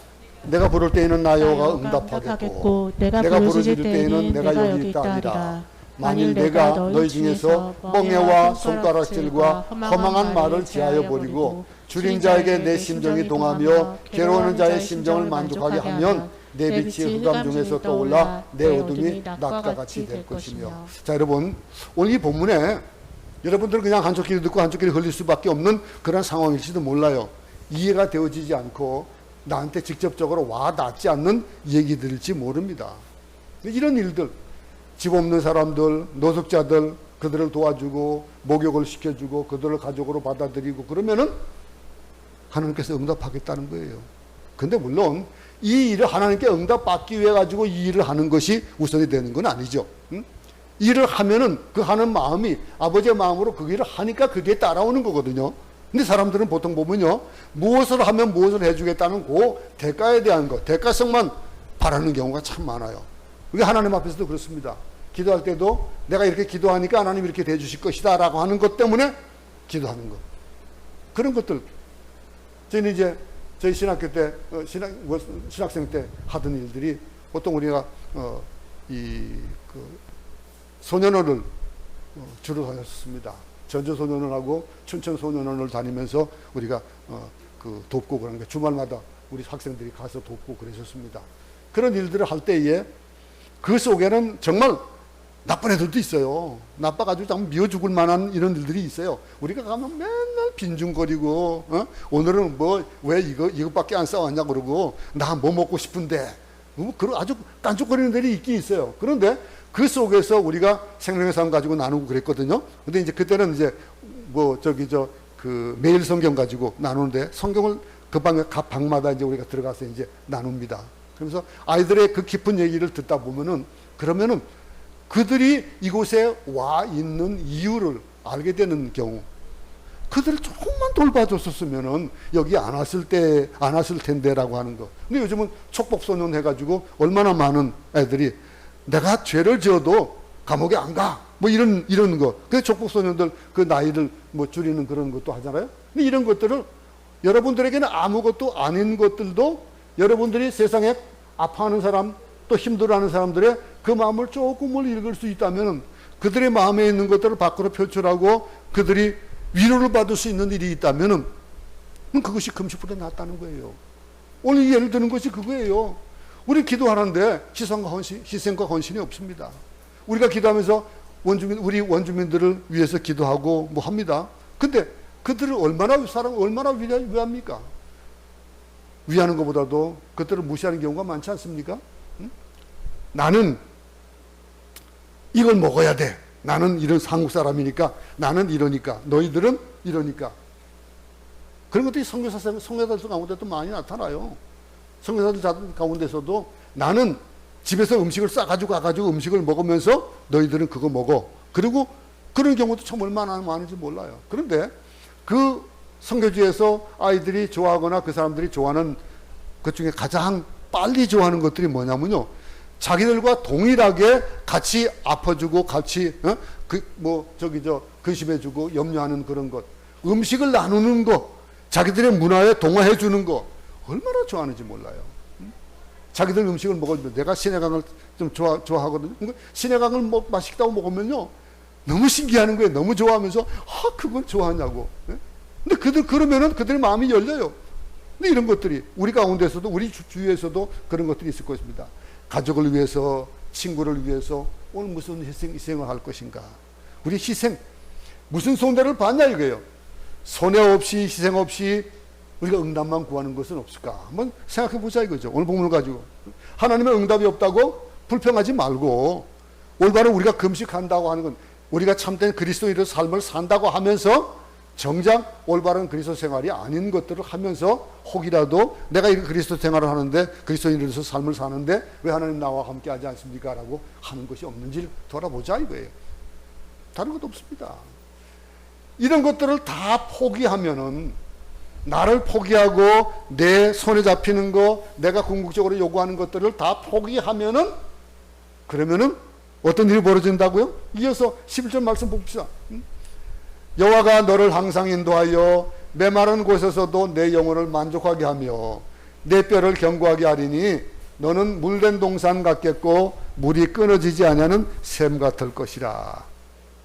내가 부를 때에는 나 여호와가 응답하겠고 내가 부르짖을 때에는 내가 여기 있다 하리라. 만일 내가 너희 중에서 멍에와 손가락질과 허망한 말을 제하여 버리고 줄인 자에게 내 심정이 동하며 괴로워하는 자의 심정을 만족하게 하면 내 빛이 흑암 중에서 떠올라 내 어둠이 낮과 같이 될 것이며. 자, 여러분, 오늘 이 본문에 여러분들은 그냥 한쪽 귀로 듣고 한쪽 귀로 흘릴 수밖에 없는 그런 상황일지도 몰라요. 이해가 되어지지 않고 나한테 직접적으로 와 닿지 않는 얘기들일지 모릅니다. 이런 일들, 집 없는 사람들, 노숙자들, 그들을 도와주고 목욕을 시켜주고 그들을 가족으로 받아들이고 그러면은 하나님께서 응답하겠다는 거예요. 근데 물론 이 일을 하나님께 응답받기 위해 가지고 이 일을 하는 것이 우선이 되는 건 아니죠. 일을 하면은 그 하는 마음이 아버지의 마음으로 그 일을 하니까 그게 따라오는 거거든요. 근데 사람들은 보통 보면요, 무엇을 하면 무엇을 해주겠다는 그 대가에 대한 것, 대가성만 바라는 경우가 참 많아요. 그게 하나님 앞에서도 그렇습니다. 기도할 때도 내가 이렇게 기도하니까 하나님 이렇게 대주실 것이다 라고 하는 것 때문에 기도하는 것. 그런 것들. 저희는 이제 저희 신학교 때, 신학생 때 하던 일들이 보통 우리가, 소년원을 주로 다녔습니다. 전주소년원하고 춘천소년원을 다니면서 우리가 돕고 그런 게 주말마다 우리 학생들이 가서 돕고 그랬었습니다. 그런 일들을 할 때에 그 속에는 정말 나쁜 애들도 있어요. 나빠가지고 참 미워 죽을 만한 이런 일들이 있어요. 우리가 가면 맨날 빈중거리고, 오늘은 뭐, 왜 이것밖에 안 싸웠냐 그러고, 나 뭐 먹고 싶은데, 그런 아주 깐죽거리는 애들이 있긴 있어요. 그런데 그 속에서 우리가 생명의 삶 가지고 나누고 그랬거든요. 근데 이제 그때는 이제 매일 성경 가지고 나누는데 성경을 각 방마다 이제 우리가 들어가서 이제 나눕니다. 그래서 아이들의 그 깊은 얘기를 듣다 보면은 그러면은 그들이 이곳에 와 있는 이유를 알게 되는 경우, 그들을 조금만 돌봐줬었으면은 여기 안 왔을 텐데라고 하는 거. 근데 요즘은 촉법소년 해가지고 얼마나 많은 애들이 내가 죄를 지어도 감옥에 안 가. 뭐 이런 거. 그래서 촉법소년들 그 나이를 뭐 줄이는 그런 것도 하잖아요. 근데 이런 것들을 여러분들에게는 아무것도 아닌 것들도 여러분들이 세상에 아파하는 사람 또 힘들어하는 사람들의 그 마음을 조금을 읽을 수 있다면 그들의 마음에 있는 것들을 밖으로 표출하고 그들이 위로를 받을 수 있는 일이 있다면 그것이 금식보다 낫다는 거예요. 오늘 예를 드는 것이 그거예요. 우리 기도하는데 희생과 헌신이 없습니다. 우리가 기도하면서 우리 원주민들을 위해서 기도하고 뭐 합니다. 근데 그들을 얼마나 위합니까? 위하는 것보다도 그들을 무시하는 경우가 많지 않습니까? 나는 이걸 먹어야 돼. 나는 이런 한국 사람이니까, 나는 이러니까, 너희들은 이러니까. 그런 것들이 선교사들 가운데도 많이 나타나요. 선교사들 가운데서도 나는 집에서 음식을 싸가지고 가가지고 음식을 먹으면서 너희들은 그거 먹어. 그리고 그런 경우도 참 얼마나 많은지 몰라요. 그런데 그 선교지에서 아이들이 좋아하거나 그 사람들이 좋아하는 것 중에 가장 빨리 좋아하는 것들이 뭐냐면요, 자기들과 동일하게 같이 아파주고 같이 근심해주고 염려하는 그런 것, 음식을 나누는 것, 자기들의 문화에 동화해 주는 것 얼마나 좋아하는지 몰라요. 자기들 음식을 먹으면 내가 시내강을 좀 좋아하거든요. 시내강을 맛있다고 먹으면요 너무 신기하는 거예요. 너무 좋아하면서 그걸 좋아하냐고. 근데 그러면은 그들의 마음이 열려요. 근데 이런 것들이 우리 가운데서도 우리 주위에서도 그런 것들이 있을 것입니다. 가족을 위해서, 친구를 위해서 오늘 무슨 희생을 할 것인가. 우리 희생, 무슨 손해를 받냐 이거예요. 손해 없이 희생 없이 우리가 응답만 구하는 것은 없을까. 한번 생각해 보자 이거죠. 오늘 본문을 가지고 하나님의 응답이 없다고 불평하지 말고, 올바로 우리가 금식한다고 하는 건 우리가 참된 그리스도인의 삶을 산다고 하면서 정작 올바른 그리스도 생활이 아닌 것들을 하면서 혹이라도 내가 이 그리스도 생활을 하는데 그리스도인으로서 삶을 사는데 왜 하나님 나와 함께 하지 않습니까? 라고 하는 것이 없는지를 돌아보자 이거예요. 다른 것도 없습니다. 이런 것들을 다 포기하면은, 나를 포기하고 내 손에 잡히는 거, 내가 궁극적으로 요구하는 것들을 다 포기하면은, 그러면은 어떤 일이 벌어진다고요? 이어서 11절 말씀 봅시다. 여호와가 너를 항상 인도하여 메마른 곳에서도 내 영혼을 만족하게 하며 내 뼈를 견고하게 하리니 너는 물된 동산 같겠고 물이 끊어지지 아니하는 샘 같을 것이라.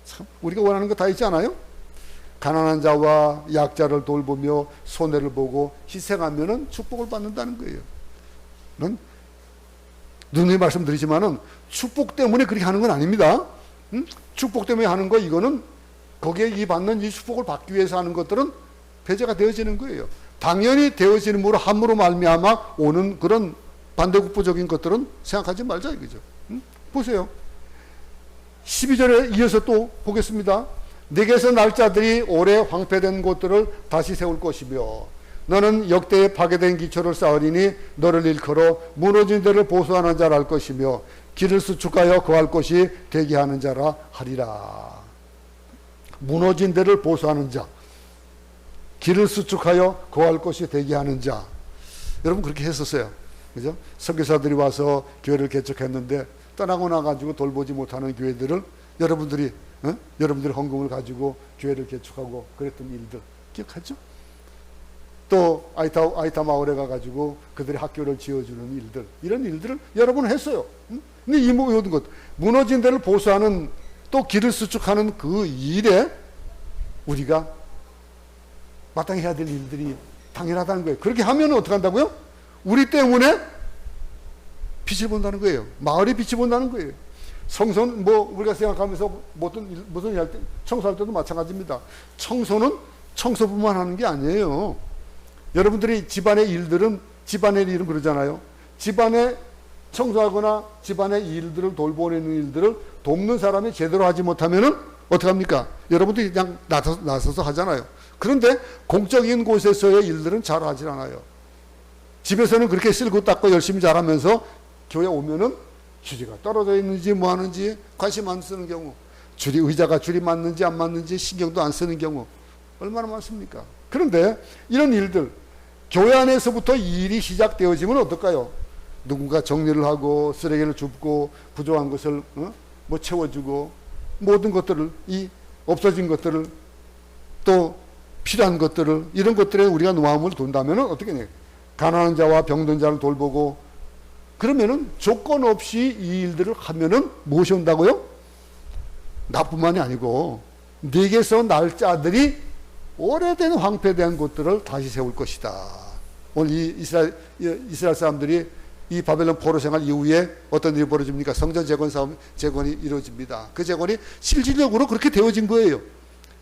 참 우리가 원하는 거 다 있지 않아요? 가난한 자와 약자를 돌보며 손해를 보고 희생하면은 축복을 받는다는 거예요. 넌 누누이 말씀드리지만은 축복 때문에 그렇게 하는 건 아닙니다. 축복 때문에 하는 거 이거는 거기에 이 받는 이 축복을 받기 위해서 하는 것들은 배제가 되어지는 거예요. 당연히 되어지는으로 함으로 말미암아 오는 그런 반대국부적인 것들은 생각하지 말자 이거죠. 보세요. 12절에 이어서 또 보겠습니다. 내게서 날 자들이 오래 황폐된 곳들을 다시 세울 것이며 너는 역대에 파괴된 기초를 쌓으리니 너를 일컬어 무너진 데를 보수하는 자라 할 것이며 길을 수축하여 거할 곳이 되게 하는 자라 하리라. 무너진 데를 보수하는 자, 길을 수축하여 거할 곳이 되게 하는 자. 여러분 그렇게 했었어요. 그죠? 선교사들이 와서 교회를 개척했는데 떠나고 나가지고 돌보지 못하는 교회들을 여러분들이 여러분들의 헌금을 가지고 교회를 개척하고 그랬던 일들 기억하죠? 또 아이타 마을에 가가지고 그들의 학교를 지어주는 일들, 이런 일들을 여러분은 했어요. 근데 이 모든 것, 무너진 데를 보수하는 또 길을 수축하는 그 일에 우리가 마땅히 해야 될 일들이 당연하다는 거예요. 그렇게 하면 어떻게 한다고요? 우리 때문에 빛을 본다는 거예요. 마을이 빛이 본다는 거예요. 청소는 우리가 생각하면서 무슨 일 할 때, 청소할 때도 마찬가지입니다. 청소는 청소뿐만 하는 게 아니에요. 여러분들이 집안의 일들은, 집안의 일은 그러잖아요. 집안에 청소하거나 집안의 일들을 돌보는 일들을 돕는 사람이 제대로 하지 못하면은 어떡합니까? 여러분들이 그냥 나서서 하잖아요. 그런데 공적인 곳에서의 일들은 잘 하질 않아요. 집에서는 그렇게 쓸고 닦고 열심히 잘하면서 교회 오면은 줄이가 떨어져 있는지 뭐 하는지 관심 안 쓰는 경우, 의자가 줄이 맞는지 안 맞는지 신경도 안 쓰는 경우 얼마나 많습니까? 그런데 이런 일들, 교회 안에서부터 이 일이 시작되어지면 어떨까요? 누군가 정리를 하고 쓰레기를 줍고 부족한 것을 채워주고 모든 것들을, 이 없어진 것들을 또 필요한 것들을, 이런 것들에 우리가 마음을 둔다면 어떻게 해요? 가난한 자와 병든 자를 돌보고, 그러면은 조건 없이 이 일들을 하면은 무엇이 온다고요? 나뿐만이 아니고 네게서 날 자들이 오래된 황폐된 곳들을 다시 세울 것이다. 오늘 이 이스라엘 사람들이 이 바벨론 포로 생활 이후에 어떤 일이 벌어집니까? 성전 재건이 이루어집니다. 그 재건이 실질적으로 그렇게 되어진 거예요.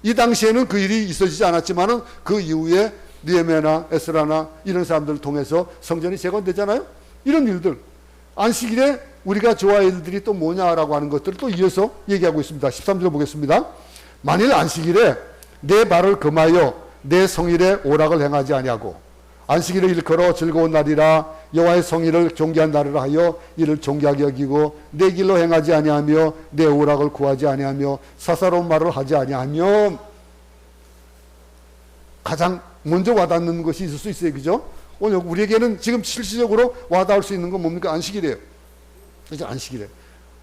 이 당시에는 그 일이 있어지지 않았지만은 그 이후에 느헤미야나 에스라나 이런 사람들을 통해서 성전이 재건되잖아요. 이런 일들, 안식일에 우리가 좋아할 일들이 또 뭐냐라고 하는 것들을 또 이어서 얘기하고 있습니다. 13절 보겠습니다. 만일 안식일에 내 발을 금하여 내 성일에 오락을 행하지 아니하고 안식일을 일컬어 즐거운 날이라 여호와의 성일을 존귀한 날이라 하여 이를 존귀하게 여기고 내 길로 행하지 아니하며 내 오락을 구하지 아니하며 사사로운 말을 하지 아니하면, 가장 먼저 와닿는 것이 있을 수 있어요. 그죠? 오늘 우리에게는 지금 실질적으로 와닿을 수 있는 건 뭡니까? 안식일이에요. 그죠? 안식일에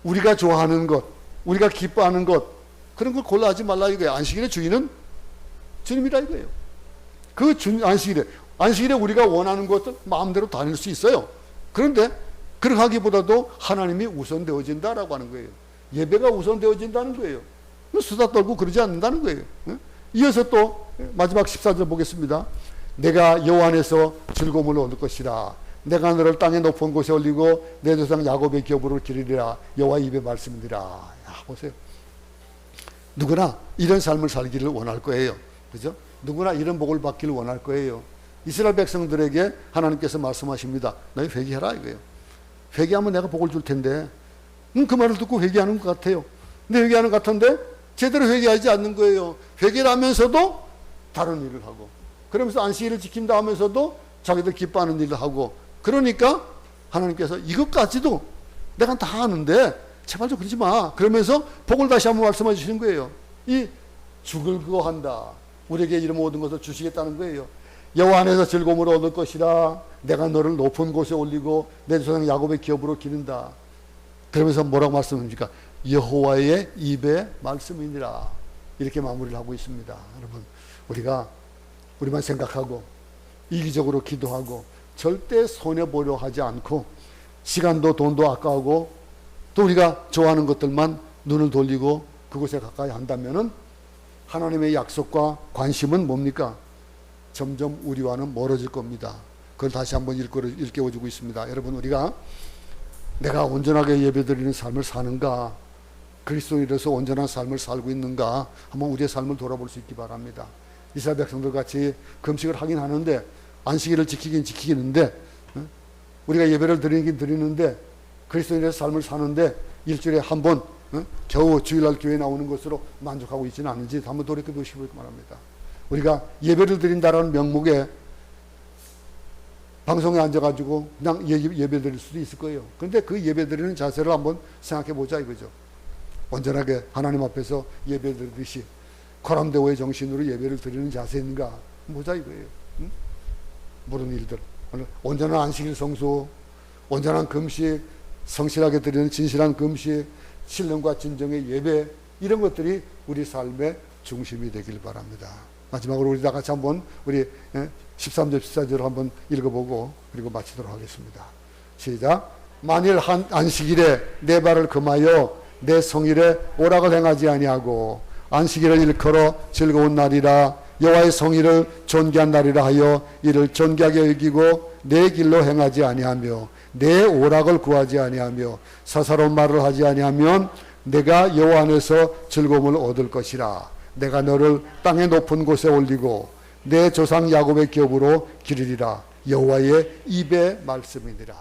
우리가 좋아하는 것, 우리가 기뻐하는 것, 그런 걸 골라 하지 말라 이거예요. 안식일의 주인은 주님이라 이거예요. 그 안식일에 우리가 원하는 것들 마음대로 다닐 수 있어요. 그런데 그렇게 하기보다도 하나님이 우선되어진다라고 하는 거예요. 예배가 우선되어진다는 거예요. 수다 떨고 그러지 않는다는 거예요. 이어서 또 마지막 14절 보겠습니다. 내가 여호와 안에서 즐거움을 얻을 것이라. 내가 너를 땅의 높은 곳에 올리고 내 조상 야곱의 기업으로 기르리라. 여호와 입의 말씀이니라. 야, 보세요. 누구나 이런 삶을 살기를 원할 거예요. 그죠? 누구나 이런 복을 받기를 원할 거예요. 이스라엘 백성들에게 하나님께서 말씀하십니다. 너희 회개해라 이거예요. 회개하면 내가 복을 줄 텐데, 그 말을 듣고 회개하는 것 같아요. 근데 회개하는 것 같은데 제대로 회개하지 않는 거예요. 회개를 하면서도 다른 일을 하고, 그러면서 안식일을 지킨다 하면서도 자기들 기뻐하는 일을 하고, 그러니까 하나님께서 이것까지도 내가 다 하는데 제발 좀 그러지 마. 그러면서 복을 다시 한번 말씀해 주시는 거예요. 이 죽을 그거 한다. 우리에게 이런 모든 것을 주시겠다는 거예요. 여호와 안에서 즐거움을 얻을 것이라. 내가 너를 높은 곳에 올리고 내 조상 야곱의 기업으로 기른다. 그러면서 뭐라고 말씀합니까? 여호와의 입의 말씀이니라. 이렇게 마무리를 하고 있습니다. 여러분, 우리만 생각하고 이기적으로 기도하고 절대 손해보려 하지 않고 시간도 돈도 아까우고 또 우리가 좋아하는 것들만 눈을 돌리고 그곳에 가까이 한다면은 하나님의 약속과 관심은 뭡니까? 점점 우리와는 멀어질 겁니다. 그걸 다시 한번 일깨워주고 있습니다. 여러분, 우리가 내가 온전하게 예배드리는 삶을 사는가, 그리스도인으로서 온전한 삶을 살고 있는가, 한번 우리의 삶을 돌아볼 수 있기 바랍니다. 이스라엘 백성들 같이 금식을 하긴 하는데, 안식일을 지키긴 지키는데, 우리가 예배를 드리긴 드리는데, 그리스도인의 삶을 사는데 일주일에 한 번 겨우 주일날 교회에 나오는 것으로 만족하고 있지는 않은지 한번 돌이켜 보시기 바랍니다. 우리가 예배를 드린다라는 명목에 방송에 앉아가지고 그냥 예배 드릴 수도 있을 거예요. 그런데 그 예배 드리는 자세를 한번 생각해 보자 이거죠. 온전하게 하나님 앞에서 예배 드리듯이 코람데오의 정신으로 예배를 드리는 자세인가 보자 이거예요. 모든 일들, 온전한 안식일 성수, 온전한 금식, 성실하게 드리는 진실한 금식, 신령과 진정의 예배, 이런 것들이 우리 삶의 중심이 되길 바랍니다. 마지막으로 우리 다 같이 한번 우리 13절 14절을 한번 읽어보고 그리고 마치도록 하겠습니다. 시작. 만일 한 안식일에 내 발을 금하여 내 성일에 오락을 행하지 아니하고 안식일을 일컬어 즐거운 날이라 여호와의 성일을 존귀한 날이라 하여 이를 존귀하게 여기고 내 길로 행하지 아니하며 내 오락을 구하지 아니하며 사사로운 말을 하지 아니하면 내가 여호와 안에서 즐거움을 얻을 것이라. 내가 너를 땅의 높은 곳에 올리고 내 조상 야곱의 기업으로 기르리라. 여호와의 입의 말씀이니라.